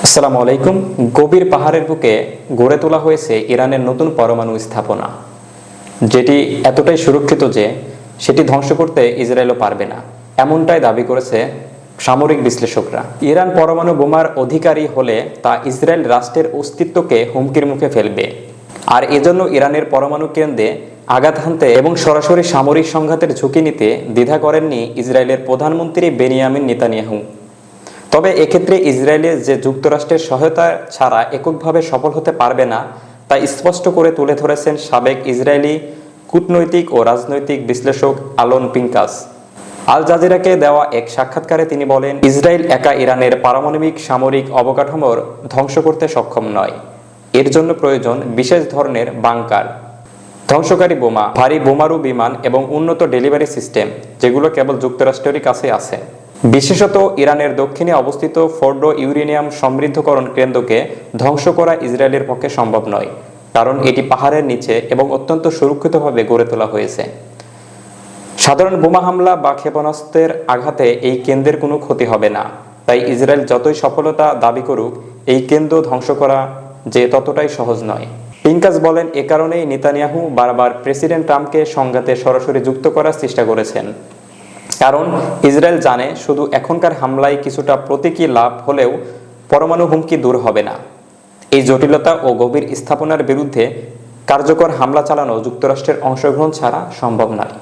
আসসালামু আলাইকুম। গভীর পাহাড়ের বুকে গড়ে তোলা হয়েছে ইরানের নতুন পরমাণু স্থাপনা, যেটি এতটাই সুরক্ষিত যে সেটি ধ্বংস করতে ইসরায়েলও পারবে না, এমনটাই দাবি করেছে সামরিক বিশ্লেষকরা। ইরান পরমাণু বোমার অধিকারী হলে তা ইসরায়েল রাষ্ট্রের অস্তিত্বকে হুমকির মুখে ফেলবে, আর এজন্য ইরানের পরমাণু কেন্দ্রে আঘাত হানতে এবং সরাসরি সামরিক সংঘাতের ঝুঁকি নিতে দ্বিধা করেননি ইসরায়েলের প্রধানমন্ত্রী বেনিয়ামিন নেতানিয়াহু। তবে এক্ষেত্রে ইসরায়েলের যে যুক্তরাষ্ট্রের সহায়তা ছাড়া এককভাবে সফল হতে পারবে না তা স্পষ্ট করে তুলে ধরেছেন সাবেক ইসরায়েলি কূটনৈতিক ও রাজনৈতিক বিশ্লেষক আলন পিঙ্কাস। আল জাজিরাকে দেওয়া এক সাক্ষাৎকারে তিনি বলেন, ইসরায়েল একা ইরানের পারমাণবিক সামরিক অবকাঠামোর ধ্বংস করতে সক্ষম নয়। এর জন্য প্রয়োজন বিশেষ ধরনের বাংকার, ধ্বংসকারী বোমা, ভারী বোমারু বিমান এবং উন্নত ডেলিভারি সিস্টেম, যেগুলো কেবল যুক্তরাষ্ট্রেরই কাছে আছে। বিশেষত ইরানের দক্ষিণে অবস্থিত ফোর্ডো ইউরেনিয়াম সমৃদ্ধকরণ কেন্দ্রকে ধ্বংস করা ইসরায়েলের পক্ষে সম্ভব নয়, কারণ এটি পাহাড়ের নিচে এবং অত্যন্ত সুরক্ষিতভাবে গড়ে তোলা হয়েছে। সাধারণ বোমা হামলা বা ক্ষেপণাস্ত্রের আঘাতে এই কেন্দ্রের কোনো ক্ষতি হবে না। তাই ইসরায়েল যতই সফলতা দাবি করুক, এই কেন্দ্র ধ্বংস করা যে ততটাই সহজ নয়। পিঙ্কাস বলেন, এ কারণেই নেতানিয়াহু বারবার প্রেসিডেন্ট ট্রাম্পকে সংঘাতে সরাসরি যুক্ত করার চেষ্টা করেছেন, কারণ ইসরায়েল জানে শুধু এখনকার হামলায় কিছুটা প্রতীকী লাভ হলেও পরমাণু হুমকি দূর হবে না। এই জটিলতা ও গভীর স্থাপনার বিরুদ্ধে কার্যকর হামলা চালানো যুক্তরাষ্ট্রের অংশগ্রহণ ছাড়া সম্ভব নয়।